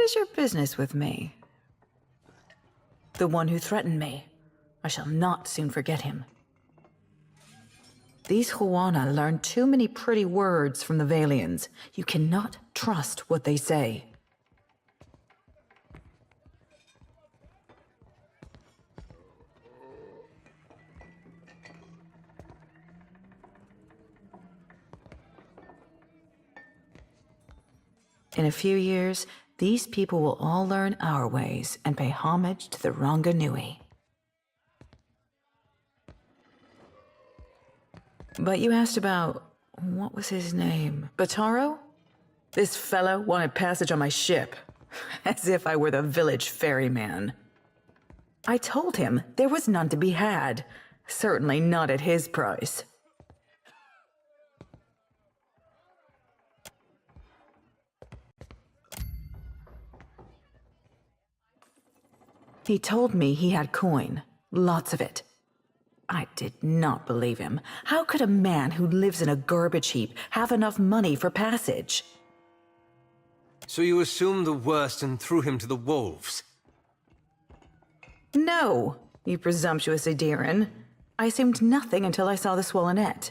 is your business with me? The one who threatened me. I shall not soon forget him. These Huana learn too many pretty words from the Valians. You cannot trust what they say. In a few years, these people will all learn our ways and pay homage to the Ranganui. But you asked about, what was his name? Bataro? This fellow wanted passage on my ship, as if I were the village ferryman. I told him there was none to be had, certainly not at his price. He told me he had coin, lots of it. I did not believe him. How could a man who lives in a garbage heap have enough money for passage? So you assumed the worst and threw him to the wolves? No, you presumptuous Adiran. I assumed nothing until I saw the swollenette.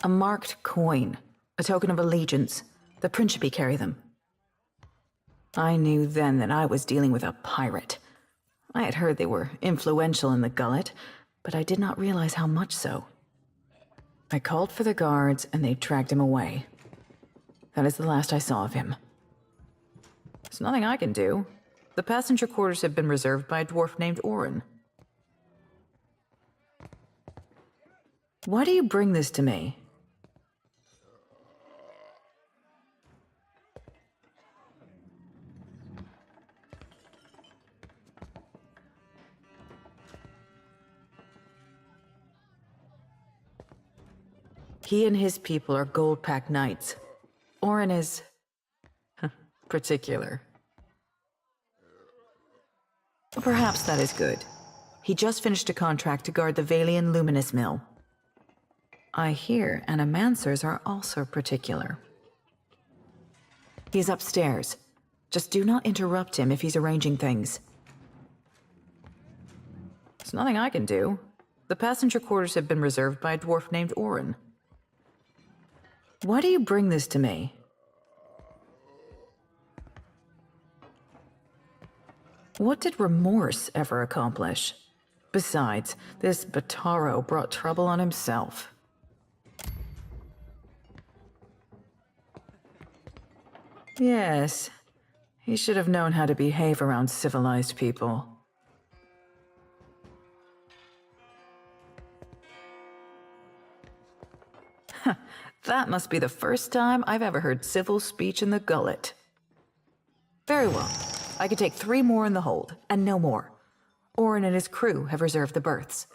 A marked coin, a token of allegiance. The Principi carry them. I knew then that I was dealing with a pirate. I had heard they were influential in the gullet, but I did not realize how much so. I called for the guards, and they dragged him away. That is the last I saw of him. There's nothing I can do. The passenger quarters have been reserved by a dwarf named Orin. Why do you bring this to me? He and his people are gold-packed knights. Orin is... particular. Perhaps that is good. He just finished a contract to guard the Valian Luminous Mill. I hear animancers are also particular. He's upstairs. Just do not interrupt him if he's arranging things. There's nothing I can do. The passenger quarters have been reserved by a dwarf named Orin. Why do you bring this to me? What did remorse ever accomplish? Besides, this Bataro brought trouble on himself. Yes, he should have known how to behave around civilized people. That must be the first time I've ever heard civil speech in the gullet. Very well. I could take 3 more in the hold, and no more. Orin and his crew have reserved the berths.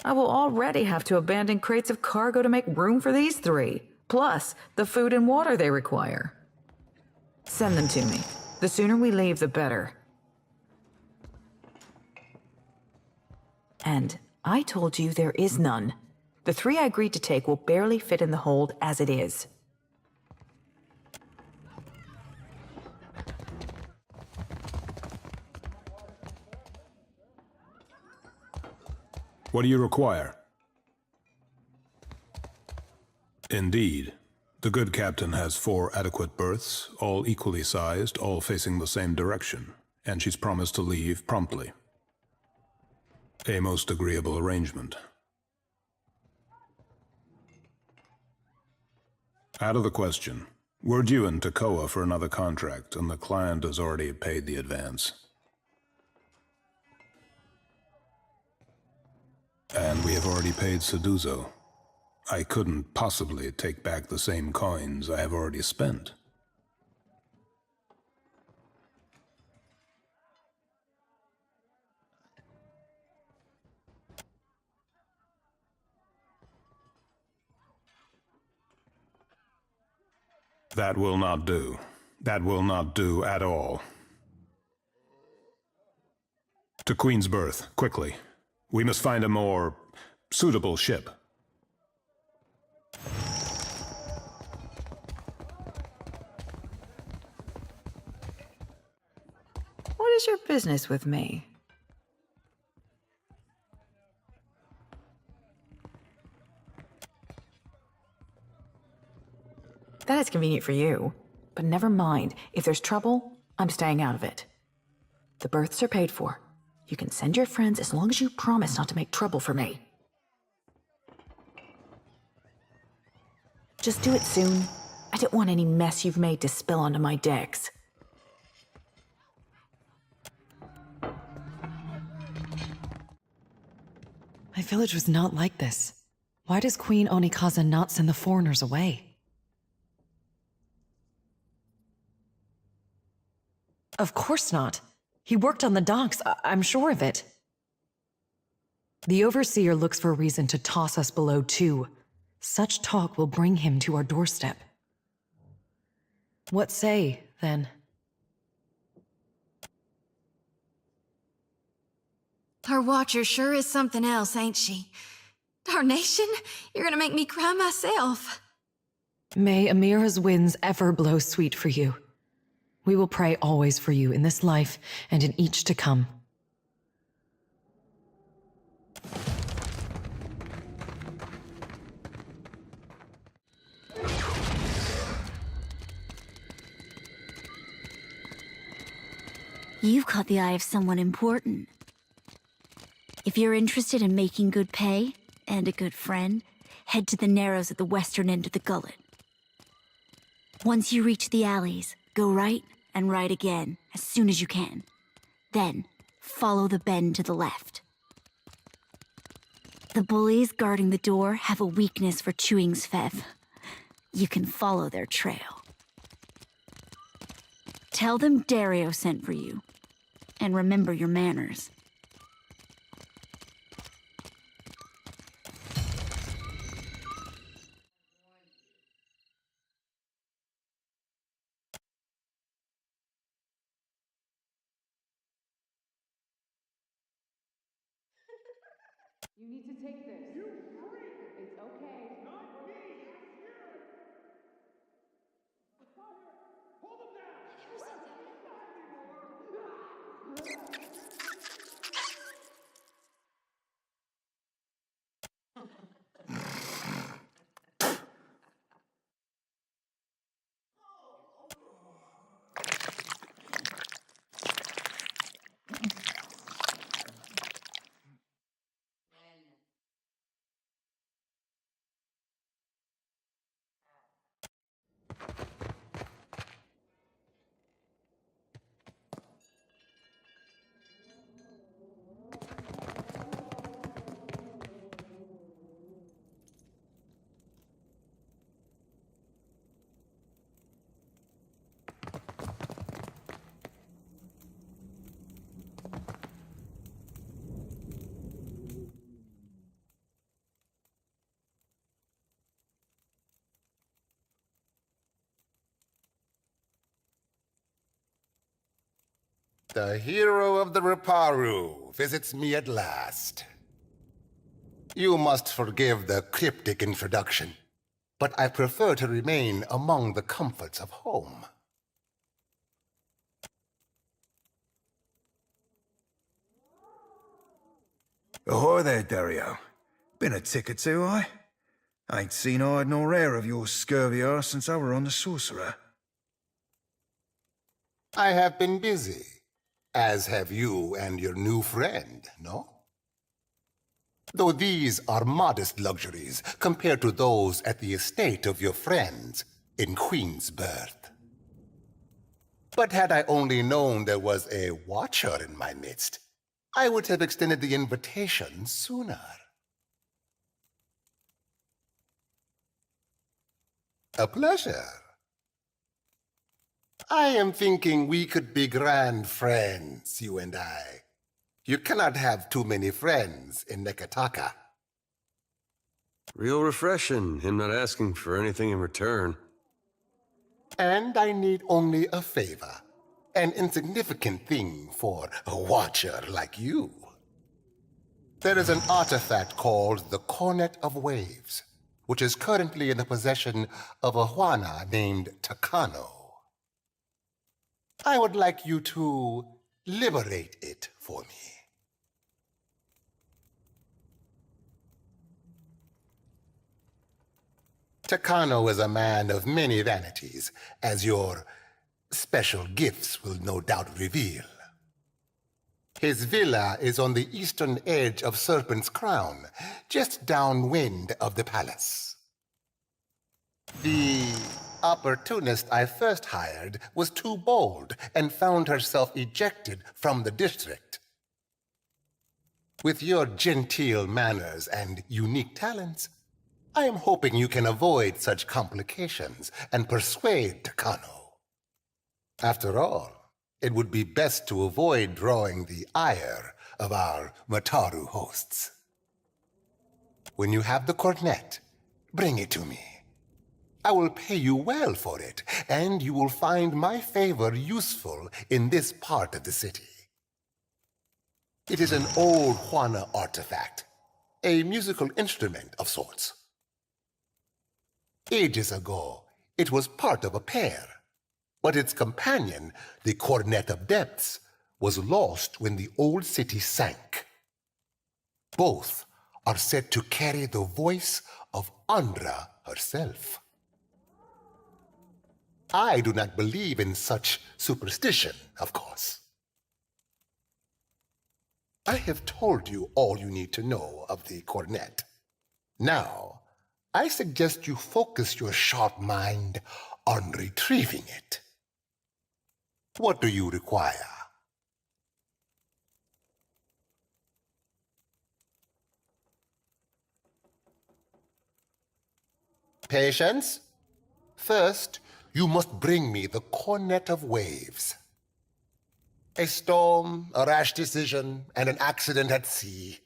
I will already have to abandon crates of cargo to make room for these 3, plus the food and water they require. Send them to me. The sooner we leave, the better. And I told you there is none. The 3 I agreed to take will barely fit in the hold as it is. What do you require? Indeed. The good captain has 4 adequate berths, all equally sized, all facing the same direction, and she's promised to leave promptly. A most agreeable arrangement. Out of the question. We're due in Tekoa for another contract, and the client has already paid the advance. And we have already paid Seduzo. I couldn't possibly take back the same coins I have already spent. That will not do. That will not do at all. To Queen's Berth, quickly. We must find a more suitable ship. What is your business with me? That is convenient for you, but never mind. If there's trouble, I'm staying out of it. The berths are paid for. You can send your friends as long as you promise not to make trouble for me. Just do it soon. I don't want any mess you've made to spill onto my decks. My village was not like this. Why does Queen Onikaza not send the foreigners away? Of course not. He worked on the docks, I'm sure of it. The Overseer looks for a reason to toss us below too. Such talk will bring him to our doorstep. What say, then? Her watcher sure is something else, ain't she? Darnation, you're gonna make me cry myself. May Amira's winds ever blow sweet for you. We will pray always for you in this life and in each to come. You've caught the eye of someone important. If you're interested in making good pay and a good friend, head to the Narrows at the western end of the gullet. Once you reach the alleys, go right and right again as soon as you can. Then, follow the bend to the left. The bullies guarding the door have a weakness for chewing Svev. You can follow their trail. Tell them Dario sent for you. And remember your manners. You need to take this. You freak! It's okay. Not me! Hold him down! The hero of the Riparu visits me at last. You must forgive the cryptic introduction, but I prefer to remain among the comforts of home. Ahoy there, Dario. Been a tick or two, I ain't seen hide nor hair of your scurvy arse since I were on the Sorcerer. I have been busy, as have you and your new friend, no? Though these are modest luxuries compared to those at the estate of your friends in Queensbirth. But had I only known there was a watcher in my midst, I would have extended the invitation sooner. A pleasure. I am thinking we could be grand friends, you and I. You cannot have too many friends in Nekataka. Real refreshing, him not asking for anything in return. And I need only a favor. An insignificant thing for a watcher like you. There is an artifact called the Cornet of Waves, which is currently in the possession of a Juana named Takano. I would like you to liberate it for me. Takano is a man of many vanities, as your special gifts will no doubt reveal. His villa is on the eastern edge of Serpent's Crown, just downwind of the palace. The opportunist I first hired was too bold and found herself ejected from the district. With your genteel manners and unique talents, I am hoping you can avoid such complications and persuade Takano. After all, it would be best to avoid drawing the ire of our Mataru hosts. When you have the cornet, bring it to me. I will pay you well for it, and you will find my favor useful in this part of the city. It is an old Juana artifact, a musical instrument of sorts. Ages ago, it was part of a pair, but its companion, the Cornet of Depths, was lost when the old city sank. Both are said to carry the voice of Andra herself. I do not believe in such superstition, of course. I have told you all you need to know of the cornet. Now, I suggest you focus your sharp mind on retrieving it. What do you require? Patience? First, you must bring me the cornet of waves. A storm, a rash decision, and an accident at sea.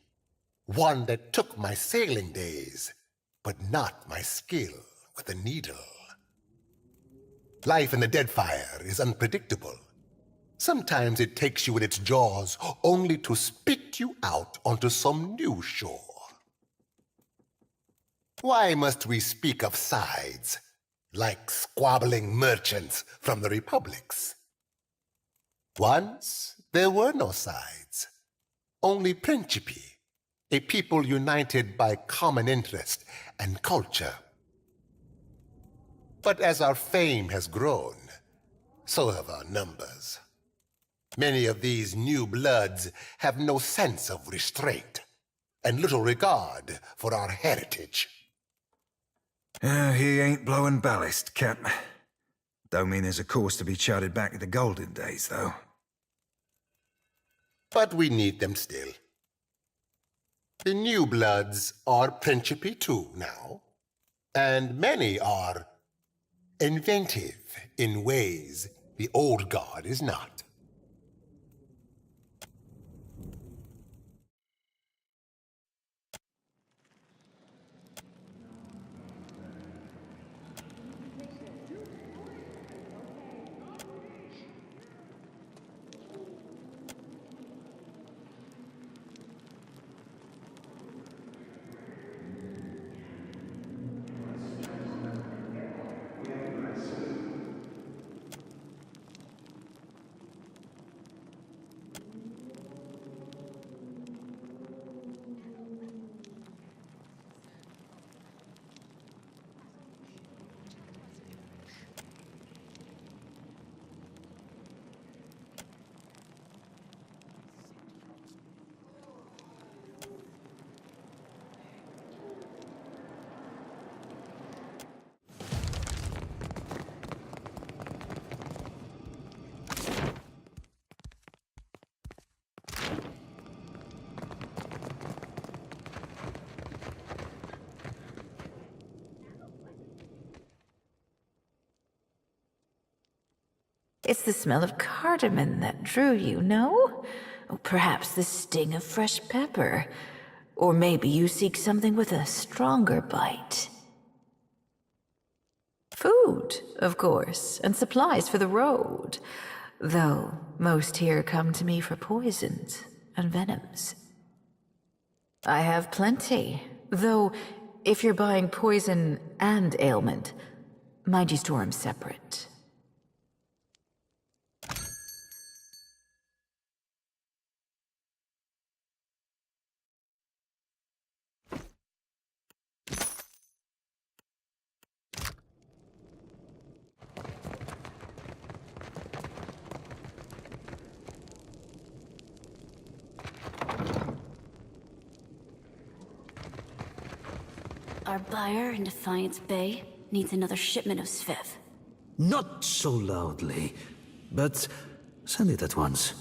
One that took my sailing days, but not my skill with a needle. Life in the Deadfire is unpredictable. Sometimes it takes you in its jaws only to spit you out onto some new shore. Why must we speak of sides, like squabbling merchants from the republics? Once there were no sides, only principi, a people united by common interest and culture. But as our fame has grown, so have our numbers. Many of these new bloods have no sense of restraint and little regard for our heritage. He ain't blowing ballast, Cap. Don't mean there's a course to be charted back to the golden days, though. But we need them still. The new bloods are principi too now, and many are inventive in ways the old guard is not. It's the smell of cardamom that drew you, no? Or perhaps the sting of fresh pepper. Or maybe you seek something with a stronger bite. Food, of course, and supplies for the road. Though most here come to me for poisons and venoms. I have plenty, though if you're buying poison and ailment, mind you store them separate. Our buyer in Defiance Bay needs another shipment of Sviv. Not so loudly, but send it at once.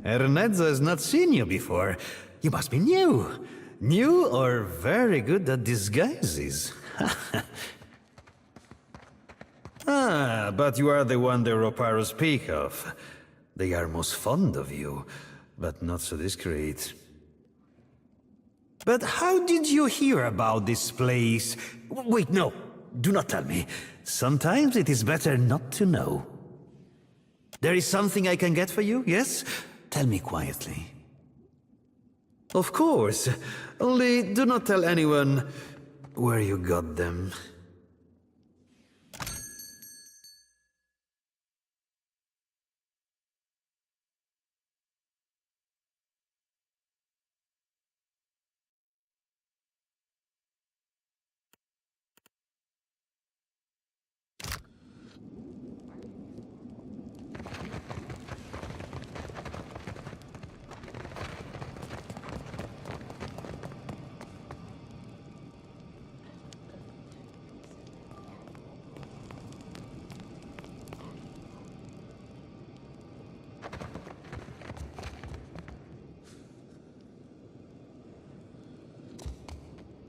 Ernezzo has not seen you before. You must be new. New or very good at disguises. But you are the one the Roparos speak of. They are most fond of you, but not so discreet. But how did you hear about this place? Wait, no, do not tell me. Sometimes it is better not to know. There is something I can get for you, yes? Tell me quietly. Of course, only do not tell anyone where you got them.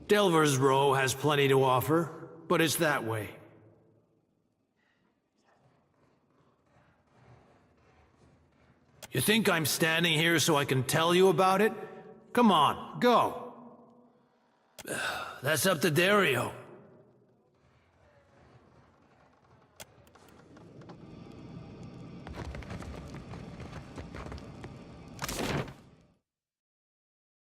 Delver's Row has plenty to offer, but it's that way. You think I'm standing here so I can tell you about it? Come on, go. That's up to Dario.